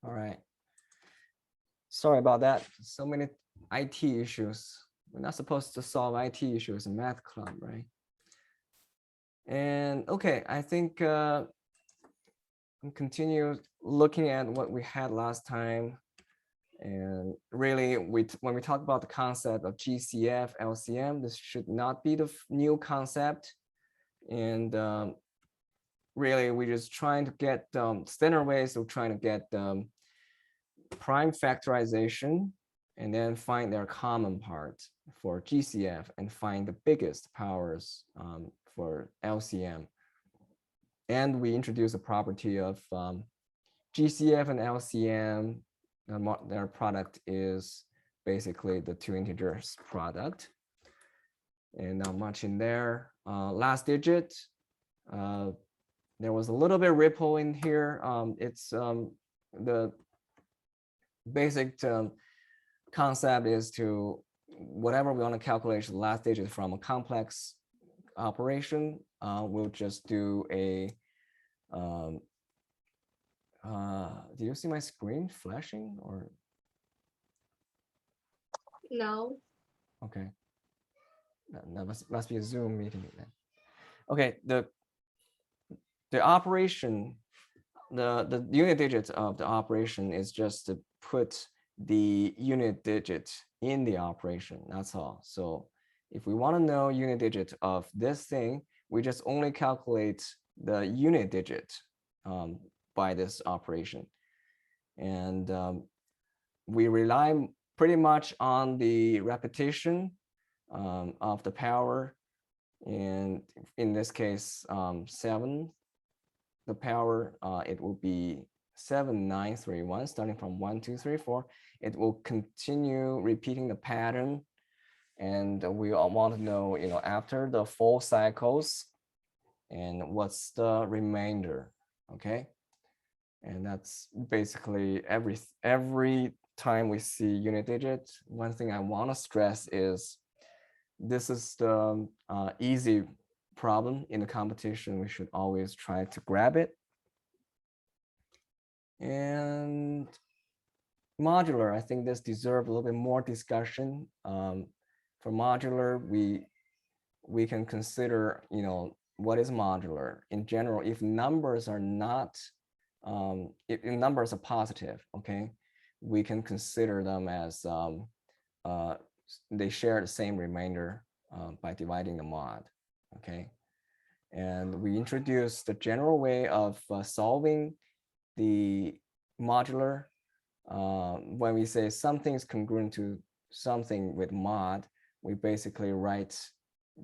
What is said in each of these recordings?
All right. Sorry about that. So many IT issues. We're not supposed to solve IT issues in math club, right? And okay, I think I'll continue looking at what we had last time. And really, when we talk about the concept of GCF, LCM, this should not be the new concept. And really, we're just trying to get standard ways of trying to get prime factorization and then find their common part for GCF and find the biggest powers for LCM. And we introduce a property of GCF and LCM. Their product is basically the two integers product. And not much in there. Last digit, there was a little bit ripple in here. It's the basic concept is to whatever we want to calculate the last digit from a complex operation, we'll just do a do you see my screen flashing or No. okay, that must be a Zoom meeting then. Okay, the operation, the unit digit of the operation is just to put the unit digit in the operation. That's all. So if we want to know unit digit of this thing, we just only calculate the unit digit by this operation. And we rely pretty much on the repetition of the power. And in this case, 7, the power, it will be 7931, starting from 1, 2, 3, 4. It will continue repeating the pattern. And we all want to know, after the 4 cycles, and what's the remainder, okay? And that's basically every time we see unit digit. One thing I want to stress is this is the easy problem in the competition. We should always try to grab it. And modular, I think this deserves a little bit more discussion. For modular, we can consider, what is modular in general. If numbers are not, if numbers are positive, okay, we can consider them as they share the same remainder by dividing the mod, okay. And we introduced the general way of solving the modular. When we say something is congruent to something with mod, we basically write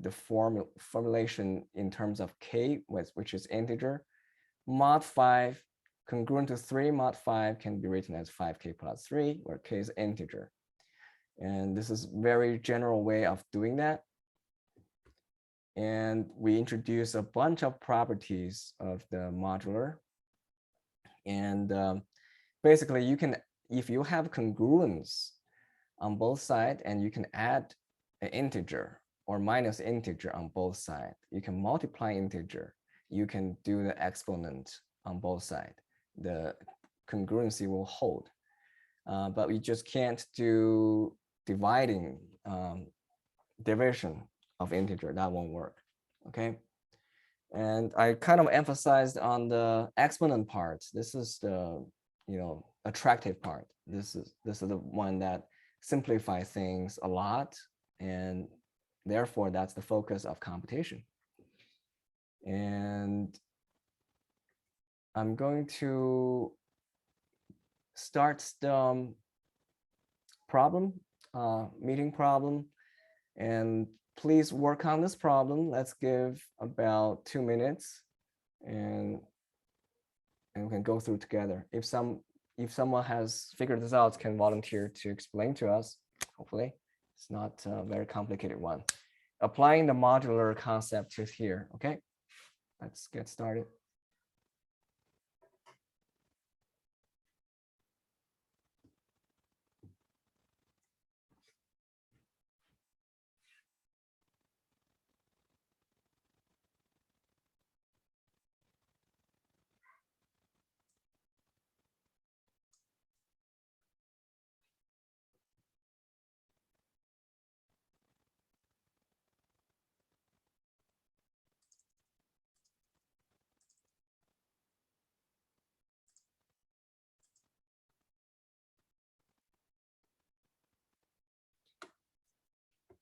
the formulation in terms of k, which is integer. Mod 5 congruent to 3 mod 5 can be written as 5k plus 3, where k is integer. And this is very general way of doing that. And we introduce a bunch of properties of the modular. And basically, you can, if you have congruence on both sides, and you can add an integer or minus integer on both sides, you can multiply integer, you can do the exponent on both sides, the congruency will hold. But we just can't do dividing, division of integer. That won't work, okay? And I kind of emphasized on the exponent part. This is the, attractive part. This is the one that simplifies things a lot, and therefore that's the focus of competition. And I'm going to start the problem, meeting problem, and please work on this problem. Let's give about 2 minutes, and we can go through together. If someone has figured this out, can volunteer to explain to us. Hopefully, it's not a very complicated one. Applying the modular concept to here. Okay, let's get started.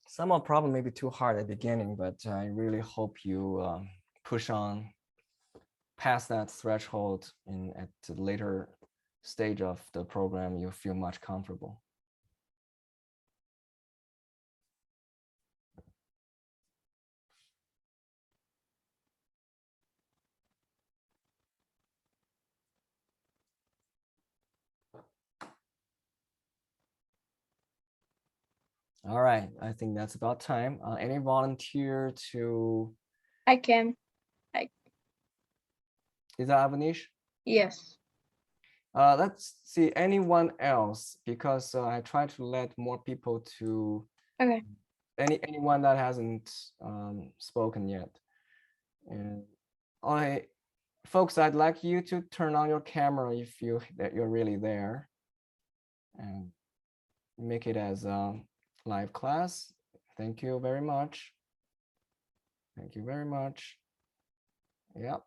Some of the problem may be too hard at the beginning, but I really hope you push on past that threshold and at the later stage of the program, you feel much comfortable. All right, I think that's about time. Any volunteer to? I can. Is that Avanish? Yes. Let's see anyone else, because I try to let more people to. Okay. Anyone that hasn't spoken yet. And folks, I'd like you to turn on your camera if you're really there, and make it as a live class. Thank you very much. Thank you very much. Yep.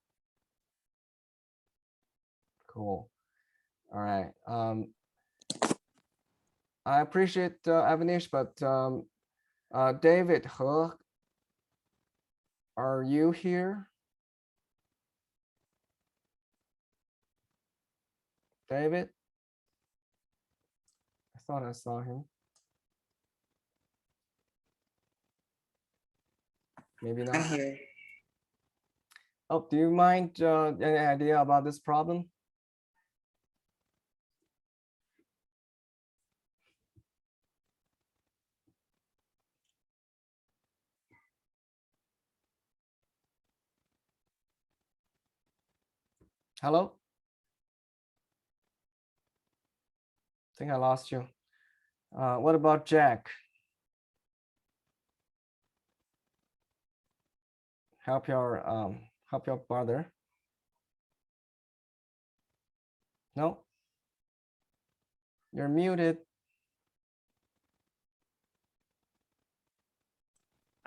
Cool. All right. I appreciate Avanish, but David He, are you here? David? I thought I saw him. Maybe not. I'm here. Oh, do you mind any idea about this problem? Hello? I think I lost you. What about Jack? Help your brother. No? You're muted.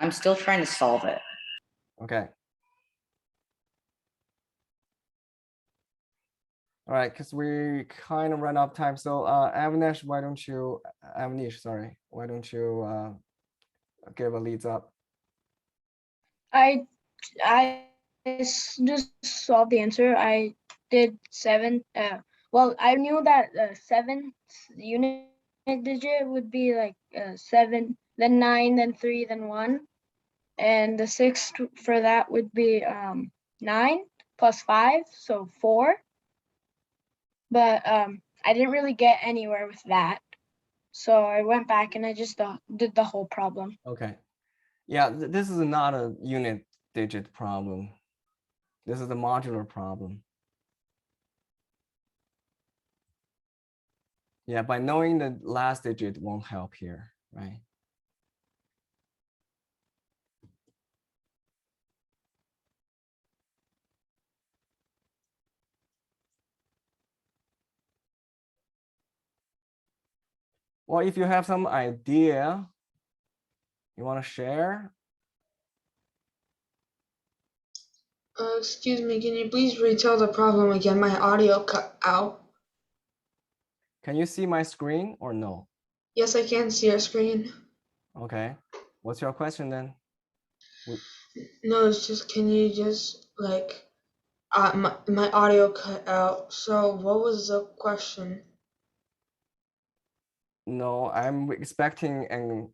I'm still trying to solve it. Okay. All right, because we kind of run out of time. So Avanish, why don't you give a leads up? I just solved the answer. I did 7. Well, I knew that 7th unit digit would be like 7, then 9, then 3, then 1, and the 6th for that would be 9 plus 5, so 4. But I didn't really get anywhere with that, so I went back and I just did the whole problem. Okay. Yeah, this is not a unit digit problem. This is a modular problem. Yeah, by knowing the last digit won't help here, right? Well, if you have some idea you want to share. Excuse me, can you please retell the problem again? My audio cut out. Can you see my screen or no? Yes, I can see your screen. Okay. What's your question then? No, it's just, can you just like, my audio cut out. So what was the question? No, I'm expecting, and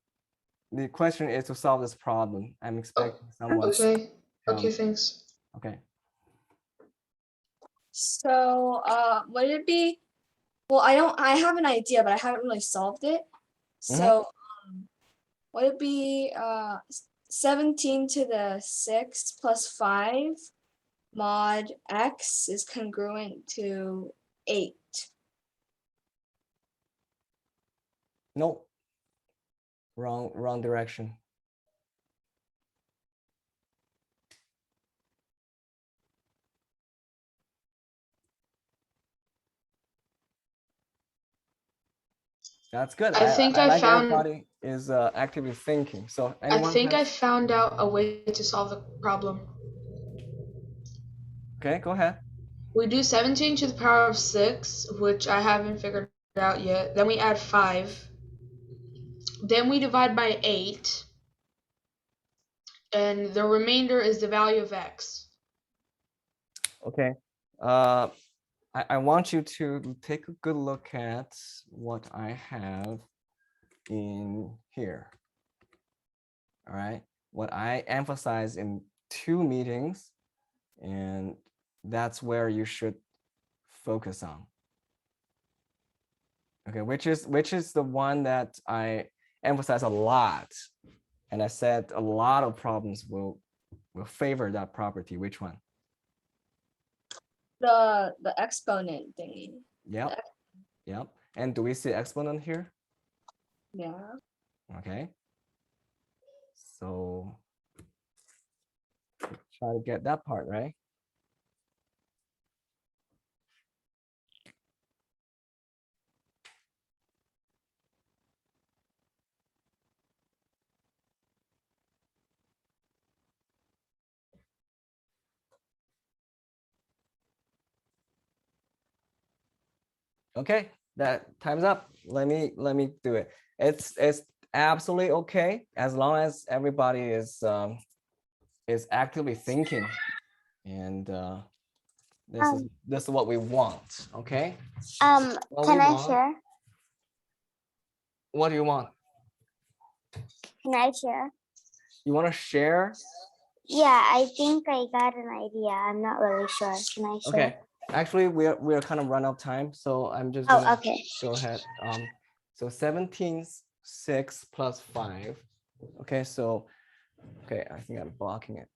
the question is to solve this problem. I'm expecting someone. Okay. Okay, thanks. Okay. So would it be, well, I have an idea, but I haven't really solved it. So would it be 17 to the 6 plus 5 mod x is congruent to 8? No. Wrong direction. That's good. I think I like found. everybody is actively thinking. So I think I found out a way to solve the problem. Okay, go ahead. We do 17 to the power of 6, which I haven't figured out yet. Then we add 5. Then we divide by 8. and the remainder is the value of x. Okay. I want you to take a good look at what I have in here. All right. What I emphasize in 2 meetings, and that's where you should focus on. Okay, which is the one that I emphasize a lot, and I said a lot of problems will favor that property. Which one? The exponent thingy. Yep. Yep. And do we see exponent here? Yeah. Okay. So try to get that part right. Okay, that time's up. Let me do it. It's absolutely okay as long as everybody is actively thinking, and this is what we want. Okay. What Can we I want- share? What do you want? Can I share? You want to share? Yeah, I think I got an idea. I'm not really sure. Can I share? Okay. Actually, we're kind of run out of time, so I'm just Oh, gonna okay. go ahead. So 17 6 plus 5. Okay, so okay, I think I'm blocking it.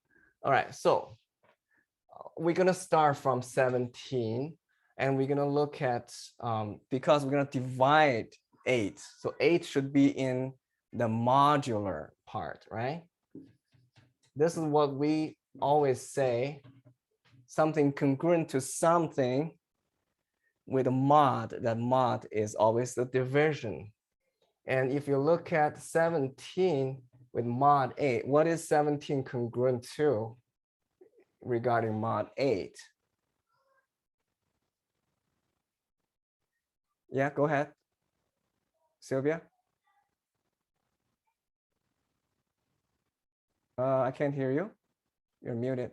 All right, so we're gonna start from 17, and we're gonna look at because we're gonna divide 8. So 8 should be in the modular part, right? This is what we always say. Something congruent to something with a mod, that mod is always the division. And if you look at 17 with mod 8, what is 17 congruent to regarding mod 8? Yeah, go ahead, Sylvia. I can't hear you. You're muted.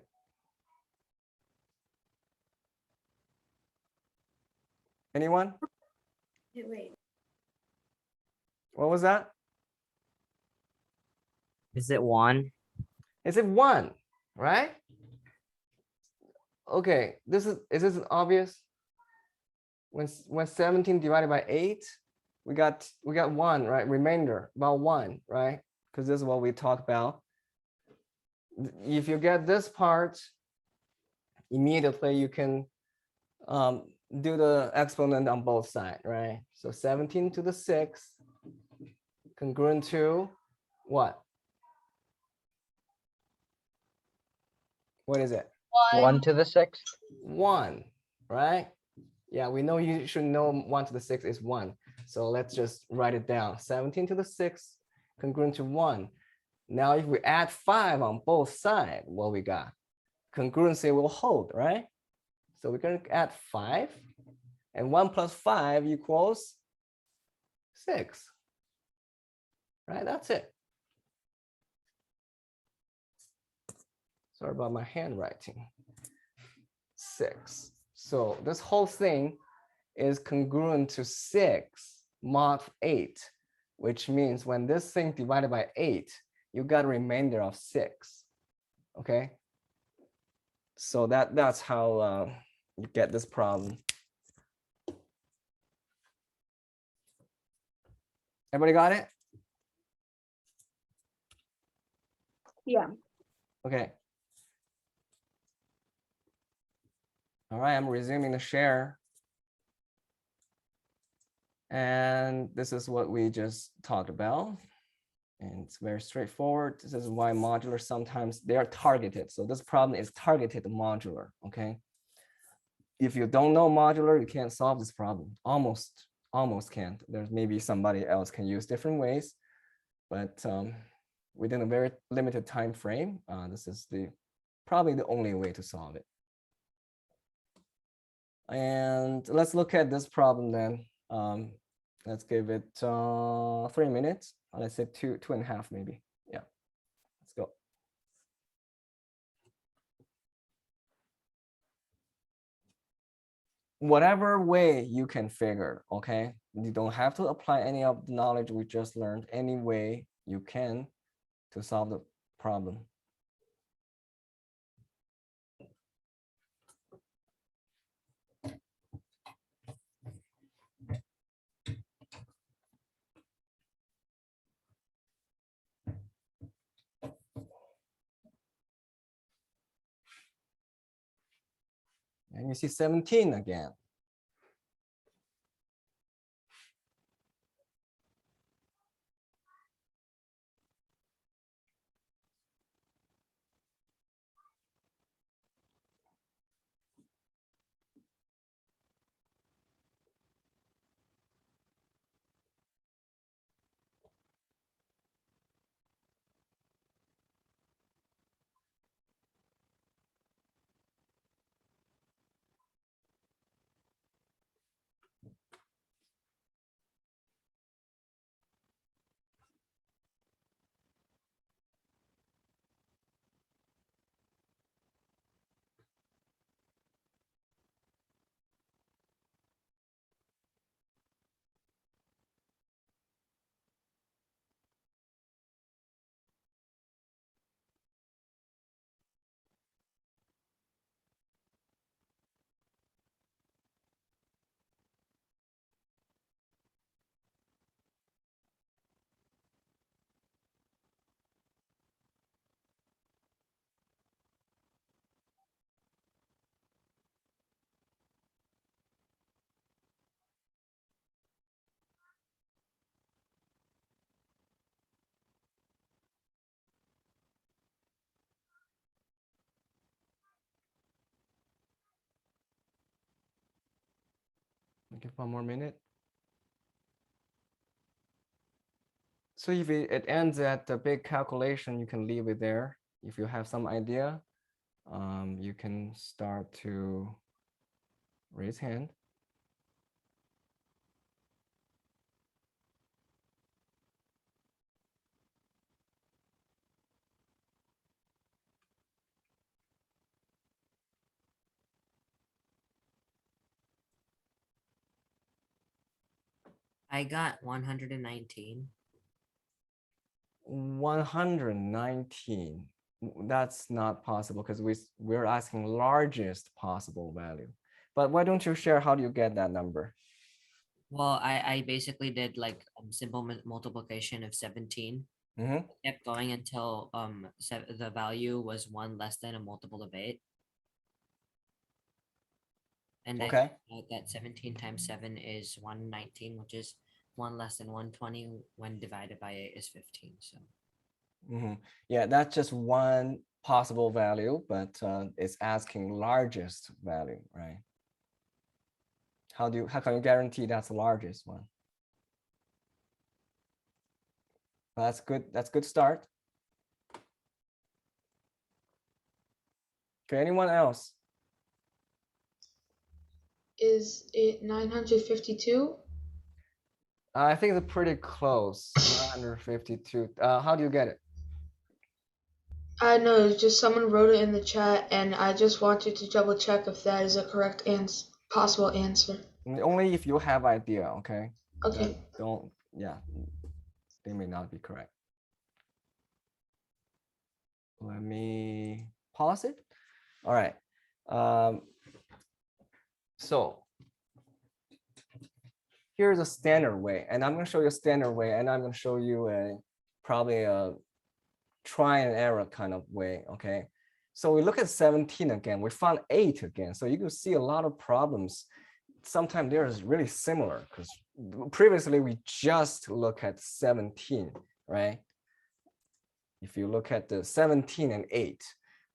Anyone? Wait. What was that? Is it 1? Is it 1, right? Okay, is this obvious? When 17 divided by 8, we got 1, right? Remainder about 1, right? Because this is what we talked about. If you get this part, immediately you can do the exponent on both sides, right? So 17 to the 6 congruent to what? What is it? 1 to the 6th? 1, right? Yeah, we know you should know 1 to the 6 is 1. So let's just write it down. 17 to the 6 congruent to 1. Now, if we add 5 on both sides, what we got? Congruency will hold, right? So we're going to add 5. And 1 plus 5 equals 6. Right? That's it. Sorry about my handwriting. 6. So this whole thing is congruent to 6 mod 8, which means when this thing divided by 8, you got a remainder of 6. Okay. So that's how you get this problem. Everybody got it? Yeah. Okay. All right, I'm resuming the share. And this is what we just talked about. And it's very straightforward. This is why modular sometimes they are targeted. So this problem is targeted modular, okay? If you don't know modular, you can't solve this problem. Almost can't. There's maybe somebody else can use different ways, but within a very limited time frame, this is probably the only way to solve it. And let's look at this problem then. Let's give it 3 minutes. Let's say two and a half maybe. Yeah, let's go. whatever way you can figure, okay? You don't have to apply any of the knowledge we just learned, any way you can to solve the problem. And you see 17 again. Give 1 more minute. So if it ends at the big calculation, you can leave it there. If you have some idea, you can start to raise hand. I got 119. 119. That's not possible because we're asking largest possible value. But why don't you share how do you get that number? Well, I basically did like simple multiplication of 17. Mhm. Kept going until the value was 1 less than a multiple of 8. And I Okay. found out that 17 times 7 is 119, which is 1 less than 120 when divided by 8 is 15. So Mhm. Yeah, that's just one possible value, but it's asking largest value, right? How can you guarantee that's the largest one? That's good. That's good start. Okay, anyone else? Is it 952? I think it's pretty close. 952. How do you get it? I know, it's just someone wrote it in the chat, and I just wanted to double check if that is a correct possible answer. Only if you have idea, okay? Okay. Then don't, yeah, they may not be correct. Let me pause it. All right. So here's a standard way, and I'm going to show you a standard way, and I'm going to show you probably a try and error kind of way, okay? So we look at 17 again, we found 8 again. So you can see a lot of problems. Sometimes they're really similar because previously we just look at 17, right? If you look at the 17 and 8,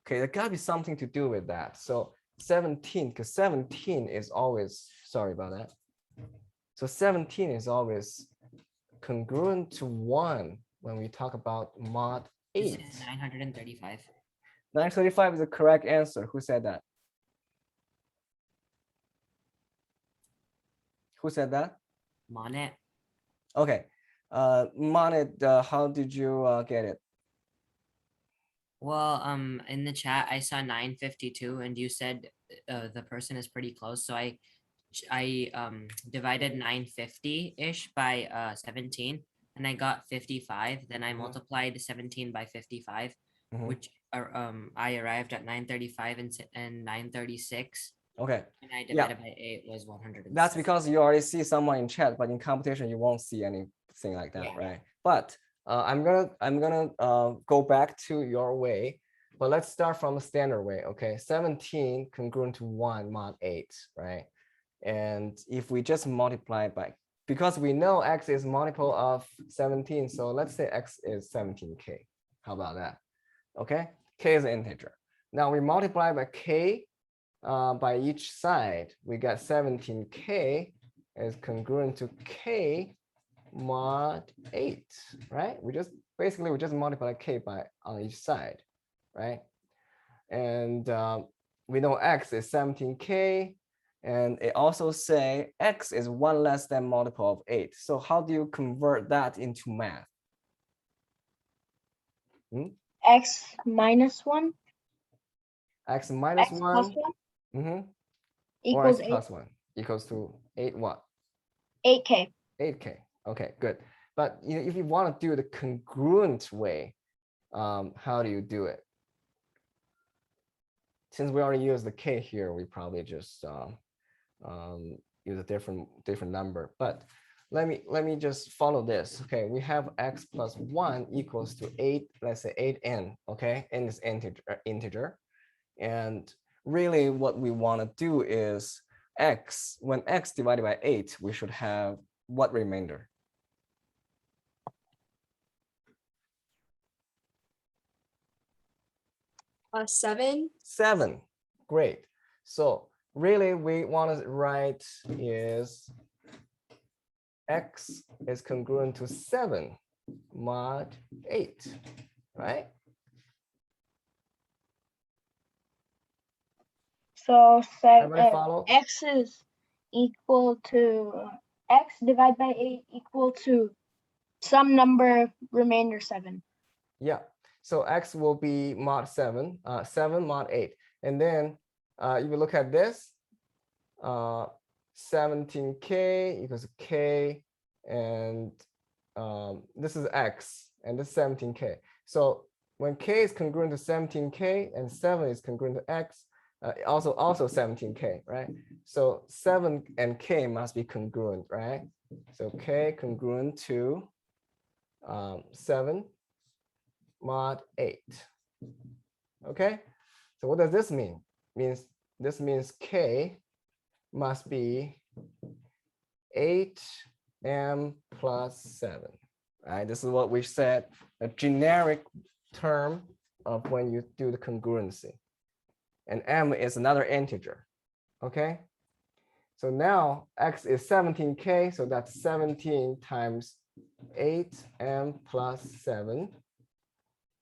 okay, there gotta be something to do with that. So 17, because 17 is always, sorry about that. So 17 is always congruent to 1 when we talk about mod 8. this is 935. 935 is the correct answer. Who said that? Who said that? Monet. Okay. Monet, how did you get it? Well, in the chat I saw 952 and you said the person is pretty close, so I I divided 950-ish by 17 and I got 55. Then I multiplied 17 by 55, Mhm. which are I arrived at 935 and 936. Okay, And I Yeah. divided by 8 was 100. that's because you already see someone in chat, but in competition you won't see anything like that, Yeah. right? But I'm gonna go back to your way, but let's start from the standard way. Okay, 17 congruent to 1 mod 8, right? And if we just multiply by, because we know x is multiple of 17, so let's say x is 17k. How about that? Okay, k is an integer. Now we multiply by k by each side. We got 17k is congruent to k mod 8, right? We just multiply k by on each side, right? And we know x is 17k, and it also say x is 1 less than multiple of 8. So how do you convert that into math? X minus 1. X minus X plus 1 1 or x equals 8, plus 1 equals to 8 what? 8k. 8k. Okay, good. But if you want to do the congruent way, how do you do it? Since we already used the k here, we probably just use a different number. But let me just follow this. Okay, we have x plus 1 equals to 8. Let's say 8n. Okay, n is integer, and really what we want to do is x, when x divided by 8, we should have what remainder? 7. 7. Great. So really we want to write is x is congruent to 7 mod 8, right? So Everybody follow? x is equal to x divided by 8 equal to some number remainder 7. Yeah. So x will be mod 7, 7 mod 8. And then if you look at this, 17k equals k, and this is x, and this is 17k. So when k is congruent to 17k and 7 is congruent to x, also 17k, right? So 7 and k must be congruent, right? So k congruent to 7 mod 8. Okay, so what does this mean? This means k must be 8m plus 7. Right? This is what we said, a generic term of when you do the congruency. And m is another integer. Okay, so now x is 17k, so that's 17 times 8m plus 7.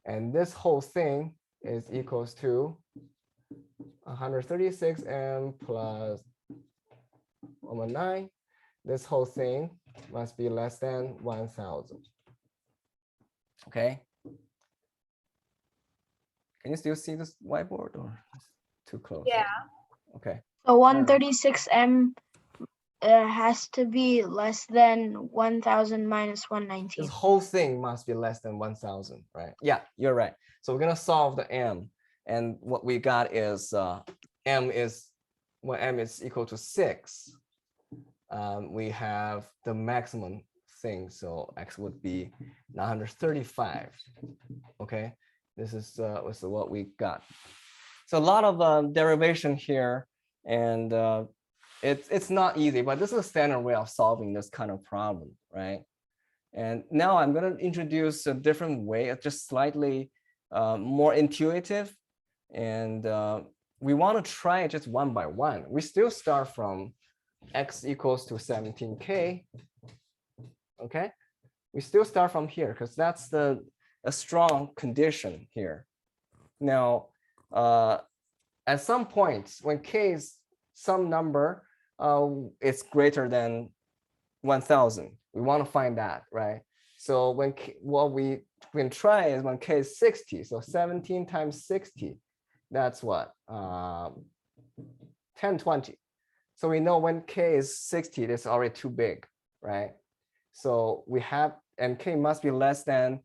And this whole thing is equals to 136m plus 119. This whole thing must be less than 1000. Okay. Can you still see this whiteboard or too close? Yeah. Okay. So 136m has to be less than 1000 minus 119. This whole thing must be less than 1000, right? Yeah, you're right. So we're gonna solve the m, and what we got is m is, when m is equal to 6, we have the maximum thing. So x would be 935. Okay, this is what we got. So a lot of derivation here, and it's not easy, but this is a standard way of solving this kind of problem, right? And now I'm going to introduce a different way, just slightly more intuitive, and we want to try it just one by one. We still start from x equals to 17k. Okay, we still start from here because that's a strong condition here. Now, at some point, when k is some number, it's greater than 1000. We want to find that, right? So when what we can try is when k is 60. So 17 times 60, that's what? 1020. So we know when k is 60, it's already too big, right? So we have, and k must be less than,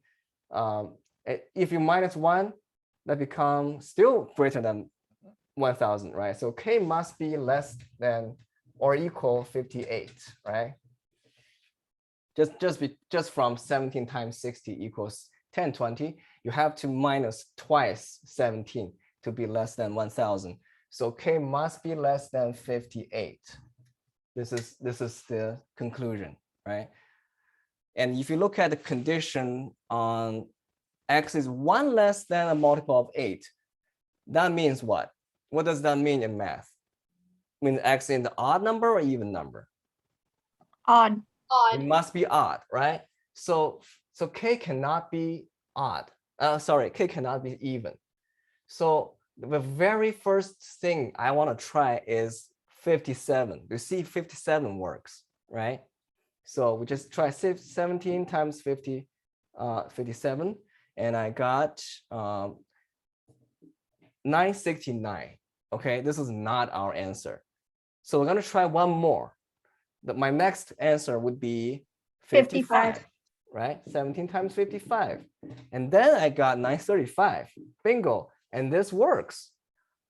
if you minus 1, that becomes still greater than 1000, right? So k must be less than or equal 58, right? Just from 17 times 60 equals 1020, you have to minus twice 17 to be less than 1000. So k must be less than 58. This is the conclusion, right? And if you look at the condition on x is 1 less than a multiple of 8, that means what? What does that mean in math? I mean x in the odd number or even number? Odd. It must be odd, right? So k cannot be odd. Sorry, k cannot be even. So the very first thing I want to try is 57. You see 57 works, right? So we just try 17 times 50, 57, and I got 969. Okay, this is not our answer. So we're gonna try one more. My next answer would be 55, right? 17 times 55. And then I got 935. Bingo. And this works.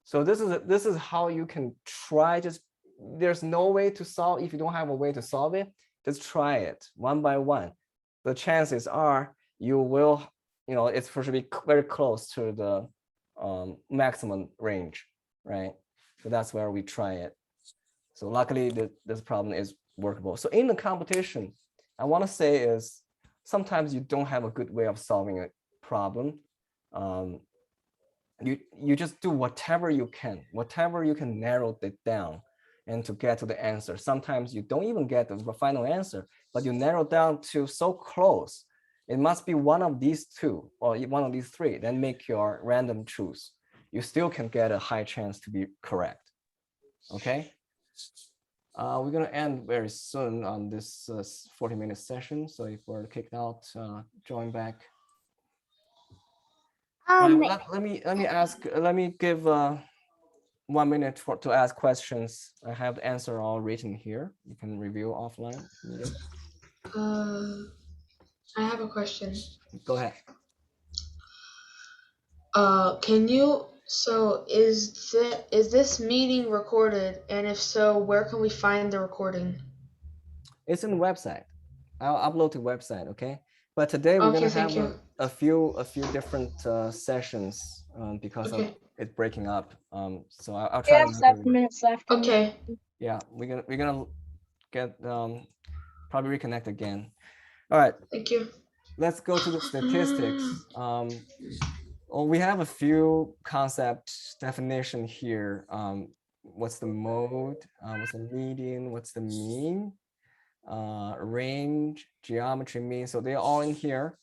So this is how you can try. Just there's no way to solve. If you don't have a way to solve it, just try it one by one. The chances are you will, it's for sure be very close to the maximum range, right? So that's where we try it. So luckily this problem is workable. So in the competition, I want to say is sometimes you don't have a good way of solving a problem. You just do whatever you can narrow it down and to get to the answer. Sometimes you don't even get the final answer, but you narrow down to so close. It must be one of these two or one of these three, then make your random choose. You still can get a high chance to be correct. Okay. We're going to end very soon on this 40-minute session. So if we're kicked out, join back. Let me give 1 minute to ask questions. I have the answer all written here. You can review offline. I have a question. Go ahead. Is this meeting recorded? And if so, where can we find the recording? It's in the website. I'll upload to the website, okay? But today we're gonna have a few different sessions because of it breaking up. So I'll try. We have 7 minutes left. Okay. Yeah, we're gonna get probably reconnect again. All right. Thank you. Let's go to the statistics. We have a few concept definition here. What's the mode? What's the median? What's the mean? Range, geometry mean. So they're all in here.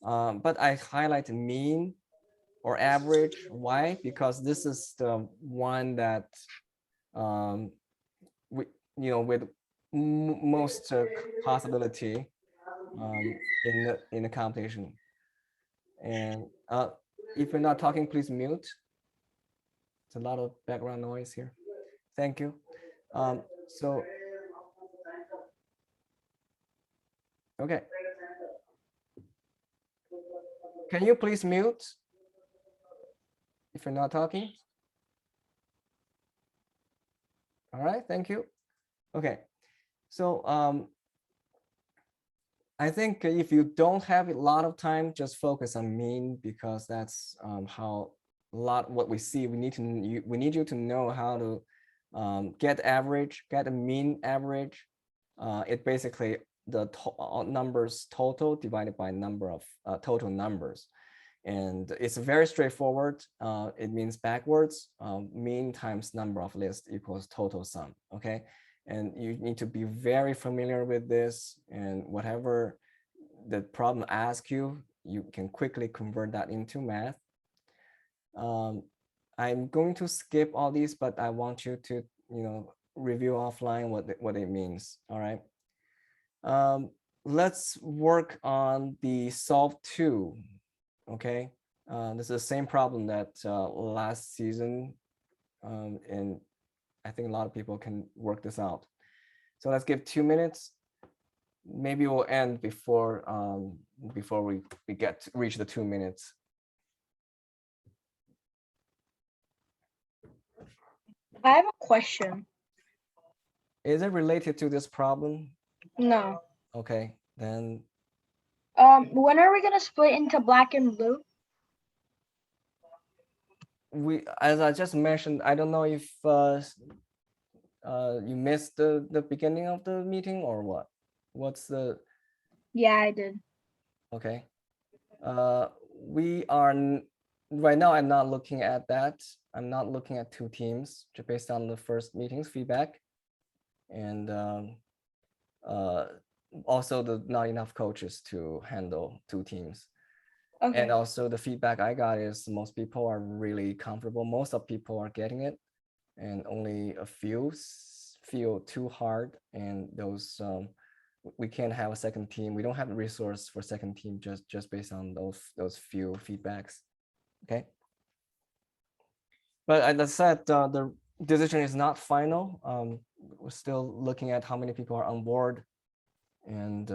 But I highlight mean or average. Why? Because this is the one that with most possibility in the computation. And if you're not talking, please mute. It's a lot of background noise here. Thank you. So, okay. Can you please mute if you're not talking? All right, thank you. Okay, so I think if you don't have a lot of time, just focus on mean, because that's how what we see. We need you to know how to get average, get a mean average. It basically the numbers total divided by number of total numbers. And it's very straightforward. It means backwards. Mean times number of lists equals total sum, okay? And you need to be very familiar with this, and whatever the problem asks you, you can quickly convert that into math. I'm going to skip all these, but I want you to, review offline what it means, all right? Let's work on the solve two, okay? This is the same problem that last season, and I think a lot of people can work this out. So let's give 2 minutes. Maybe we'll end before we get to reach the 2 minutes. I have a question. Is it related to this problem? No. Okay, then When are we gonna split into black and blue? as I just mentioned, I don't know if you missed the beginning of the meeting or what. What's the Yeah, I did. okay? We are right now. I'm not looking at that. I'm not looking at 2 teams just based on the first meeting's feedback, and also the not enough coaches to handle 2 teams. Okay. And also the feedback I got is most people are really comfortable. Most of people are getting it, and only a few feel too hard. And those we can't have a second team. We don't have the resource for second team just based on those few feedbacks. Okay. But as I said, the decision is not final. We're still looking at how many people are on board, and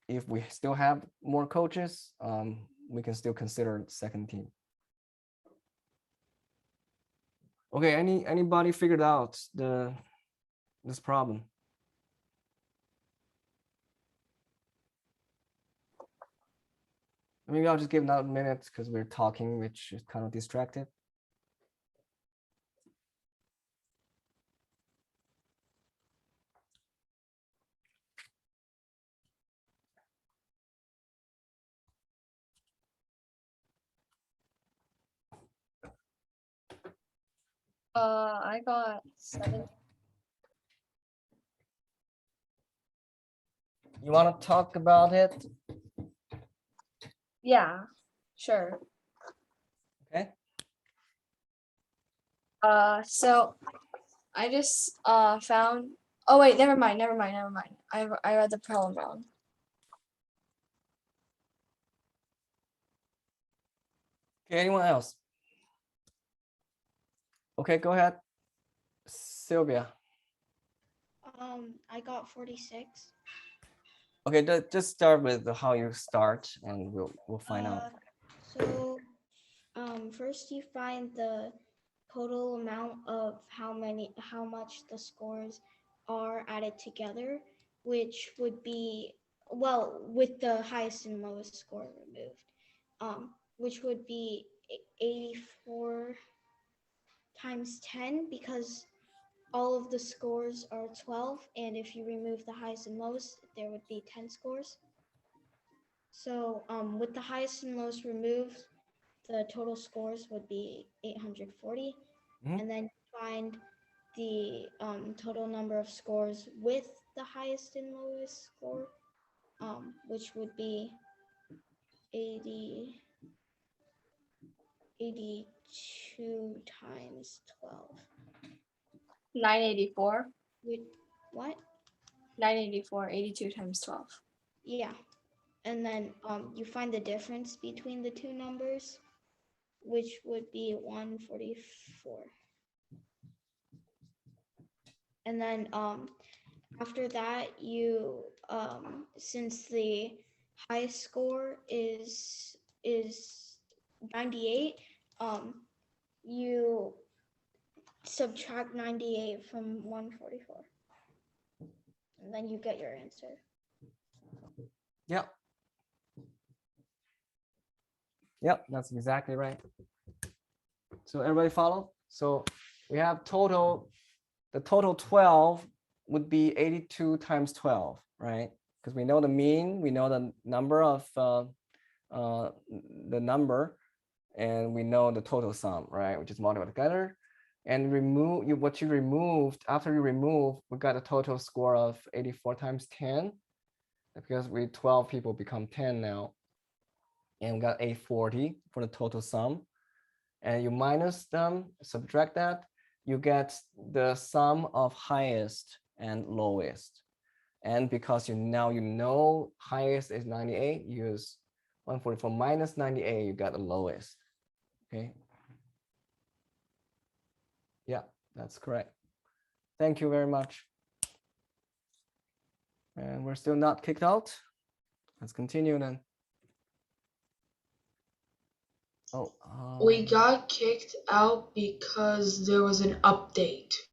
if we still have more coaches, we can still consider second team. Okay, anybody figured out this problem? Maybe I'll just give another minute because we're talking, which is kind of distracted. I got 7. You want to talk about it? Yeah, sure. Okay. So I just found. Oh wait, never mind. I read the problem wrong. Okay, anyone else? Okay, go ahead. Sylvia. I got 46. Okay, just start with how you start and we'll find out. So, first you find the total amount of how much the scores are added together, which would be, well, with the highest and lowest score removed, which would be 84 times 10 because all of the scores are 12, and if you remove the highest and lowest, there would be 10 scores. So with the highest and lowest removed, the total scores would be 840. Mhm. And then find the total number of scores with the highest and lowest score, which would be 82 times 12. 984. What? 984. 82 times 12. Yeah. And then you find the difference between the two numbers, which would be 144. And then after that, you since the highest score is 98, you subtract 98 from 144, and then you get your answer. Yep. Yep, that's exactly right. So everybody follow? So we have the total 12 would be 82 times 12, right? Because we know the mean, we know the number of the number, and we know the total sum, right? Which is multiplied together. And what you removed, after you remove, we got a total score of 84 times 10, because we 12 people become 10 now. And we got 840 for the total sum. And you minus them, subtract that, you get the sum of highest and lowest. And because you know highest is 98, use 144 minus 98, you got the lowest. Okay. Yeah, that's correct. Thank you very much. And we're still not kicked out. Let's continue then. Oh, We got kicked out because there was an update.